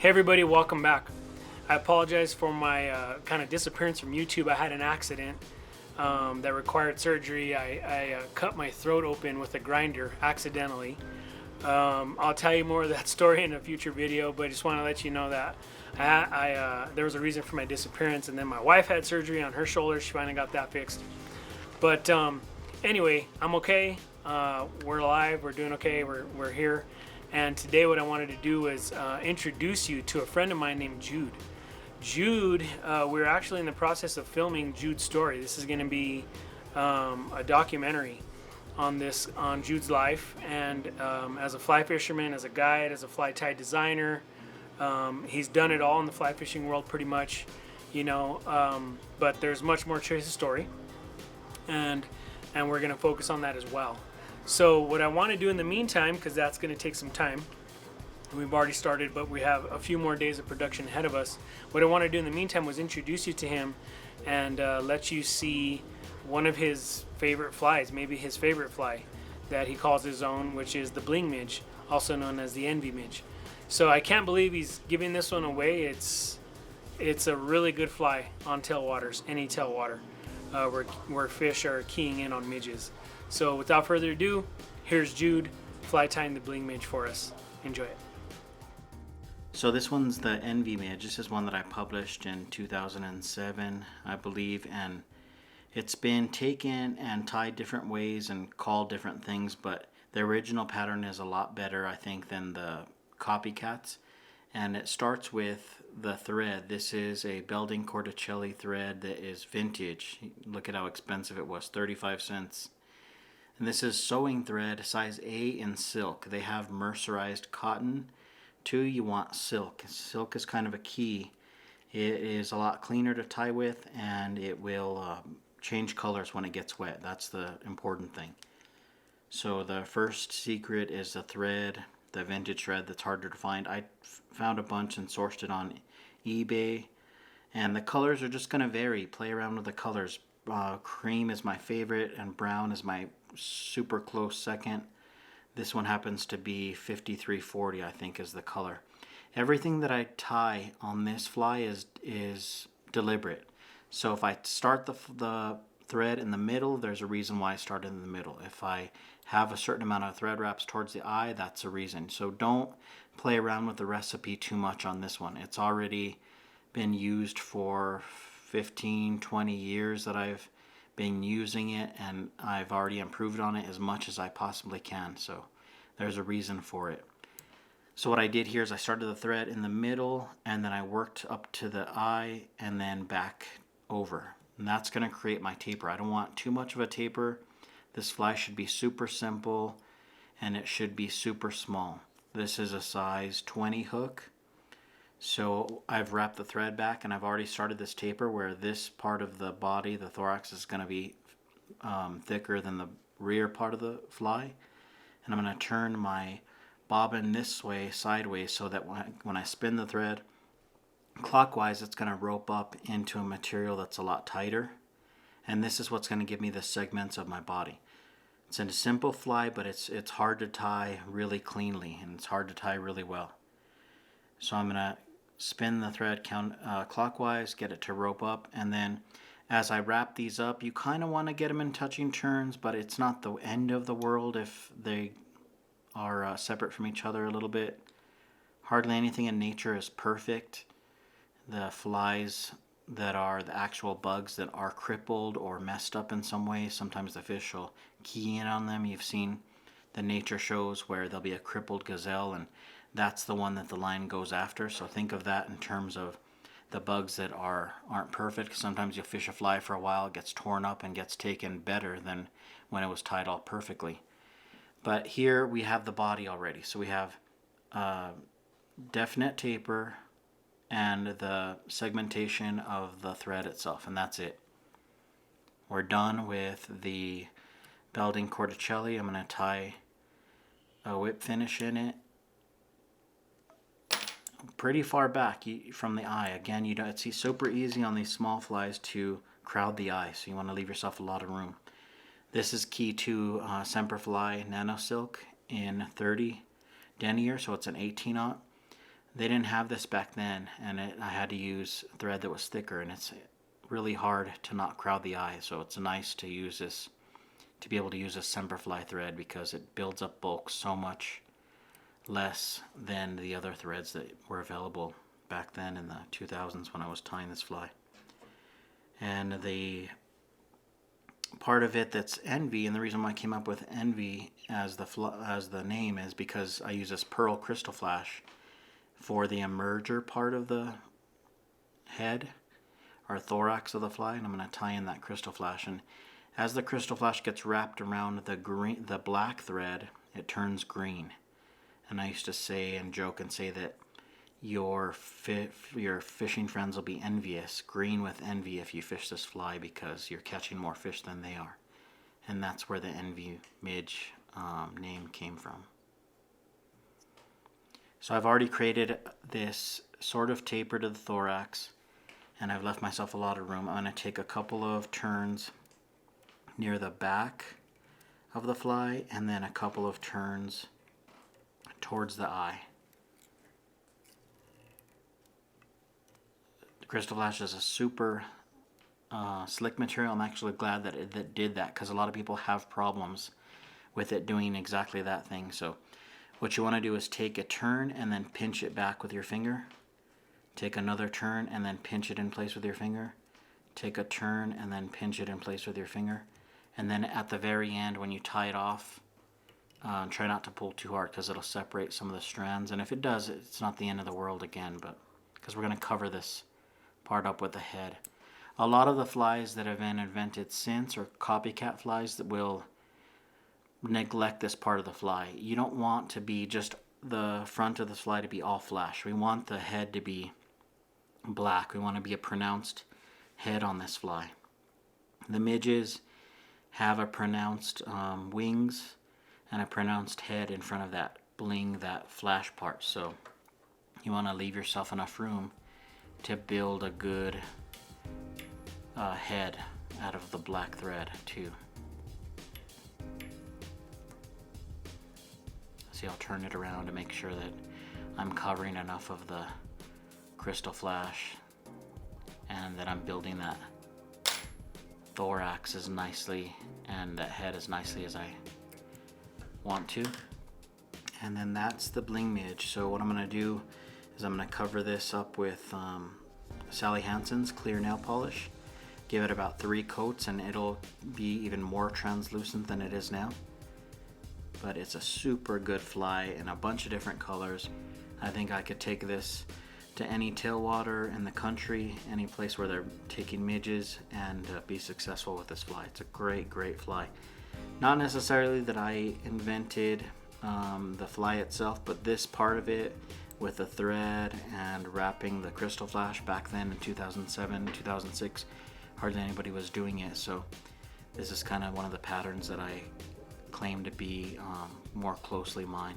Hey everybody, welcome back. I apologize for my kind of disappearance from YouTube. I had an accident that required surgery. I cut my throat open with a grinder accidentally. I'll tell you more of that story in a future video, but I just want to let you know that there was a reason for my disappearance, and then my wife had surgery on her shoulder. She finally got that fixed. But anyway, I'm okay. We're alive. We're doing okay. We're here. And today what I wanted to do is introduce you to a friend of mine named Jude. Jude, we're actually in the process of filming Jude's story. This is going to be a documentary on Jude's life, and as a fly fisherman, as a guide, as a fly tie designer. He's done it all in the fly fishing world pretty much, but there's much more to his story, and we're going to focus on that as well. So what I want to do in the meantime, because that's going to take some time, we've already started, but we have a few more days of production ahead of us. What I want to do in the meantime was introduce you to him and let you see one of his favorite flies, maybe his favorite fly that he calls his own, which is the Bling Midge, also known as the Envy Midge. So I can't believe he's giving this one away. It's a really good fly on tailwaters, any tailwater, where fish are keying in on midges. So without further ado, here's Jude fly tying the Bling Midge for us. Enjoy it. So this one's the Envy Midge. This is one that I published in 2007, I believe, and it's been taken and tied different ways and called different things, but the original pattern is a lot better, I think, than the copycats. And it starts with the thread. This is a Belding Corticelli thread that is vintage. Look at how expensive it was, 35 cents. And this is sewing thread, size A in silk. They have mercerized cotton. 2, you want silk. Silk is kind of a key. It is a lot cleaner to tie with, and it will change colors when it gets wet. That's the important thing. So the first secret is the thread, the vintage thread that's harder to find. I found a bunch and sourced it on eBay, and the colors are just going to vary. Play around with the colors. Cream is my favorite, and brown is my super close second. This one happens to be 5340, I think, is the color. Everything that I tie on this fly is deliberate. So if I start the thread in the middle, there's a reason why I started in the middle. If I have a certain amount of thread wraps towards the eye, that's a reason. So don't play around with the recipe too much on this one. It's already been used for 15, 20 years that I've been using it, and I've already improved on it as much as I possibly can. So there's a reason for it. So what I did here is I started the thread in the middle, and then I worked up to the eye and then back over. And that's going to create my taper. I don't want too much of a taper. This fly should be super simple, and it should be super small. This is a size 20 hook. So I've wrapped the thread back, and I've already started this taper where this part of the body, the thorax, is going to be thicker than the rear part of the fly. And I'm going to turn my bobbin this way, sideways, so that when I spin the thread clockwise, it's going to rope up into a material that's a lot tighter. And this is what's going to give me the segments of my body. It's a simple fly, but it's hard to tie really cleanly, and it's hard to tie really well. So I'm going to spin the thread clockwise, get it to rope up, and then as I wrap these up, you kind of want to get them in touching turns, but it's not the end of the world if they are separate from each other a little bit. Hardly anything in nature is perfect. The flies that are the actual bugs that are crippled or messed up in some way, sometimes the fish will key in on them. You've seen the nature shows where there'll be a crippled gazelle, and that's the one that the line goes after. So think of that in terms of the bugs that aren't perfect. Sometimes you'll fish a fly for a while, it gets torn up and gets taken better than when it was tied all perfectly. But here we have the body already. So we have definite taper and the segmentation of the thread itself, and that's it. We're done with the Belding Corticelli. I'm going to tie a whip finish in it pretty far back from the eye. Again, it's super easy on these small flies to crowd the eye, so you want to leave yourself a lot of room. This is key to Semperfli Nanosilk in 30 denier, so it's an 18-aught. they didn't have this back then, and I had to use thread that was thicker, and it's really hard to not crowd the eye. So it's nice to use this, to be able to use a Semperfli thread, because it builds up bulk so much less than the other threads that were available back then in the 2000s when I was tying this fly. And the part of it that's Envy, and the reason why I came up with Envy as the name is because I use this pearl crystal flash for the emerger part of the head or thorax of the fly, and I'm going to tie in that crystal flash. And as the crystal flash gets wrapped around the black thread, it turns green. And I used to say and joke and say that your fishing friends will be envious, green with envy, if you fish this fly, because you're catching more fish than they are. And that's where the Envy Midge name came from. So I've already created this sort of taper to the thorax, and I've left myself a lot of room. I'm going to take a couple of turns near the back of the fly, and then a couple of turns towards the eye. The crystal flash is a super slick material. I'm actually glad that it did that, because a lot of people have problems with it doing exactly that thing. So what you want to do is take a turn and then pinch it back with your finger. Take another turn and then pinch it in place with your finger. Take a turn and then pinch it in place with your finger. And then at the very end, when you tie it off, try not to pull too hard, because it'll separate some of the strands. And if it does, it's not the end of the world again, but because we're going to cover this part up with the head. A lot of the flies that have been invented since are copycat flies that will neglect this part of the fly. You don't want to be just the front of the fly to be all flash. We want the head to be black. We want to be a pronounced head on this fly. The midges have a pronounced wings and a pronounced head in front of that bling, that flash part. So you want to leave yourself enough room to build a good head out of the black thread too. See, I'll turn it around to make sure that I'm covering enough of the crystal flash and that I'm building that thorax as nicely and that head as nicely as I want to. And then that's the Bling Midge. So what I'm going to do is I'm going to cover this up with Sally Hansen's clear nail polish. Give it about 3 coats and it'll be even more translucent than it is now. But it's a super good fly in a bunch of different colors. I think I could take this to any tailwater in the country, any place where they're taking midges, and be successful with this fly. It's a great, great fly. Not necessarily that I invented the fly itself, but this part of it with the thread and wrapping the crystal flash back then in 2007, 2006, hardly anybody was doing it. So this is kind of one of the patterns that I claim to be more closely mine.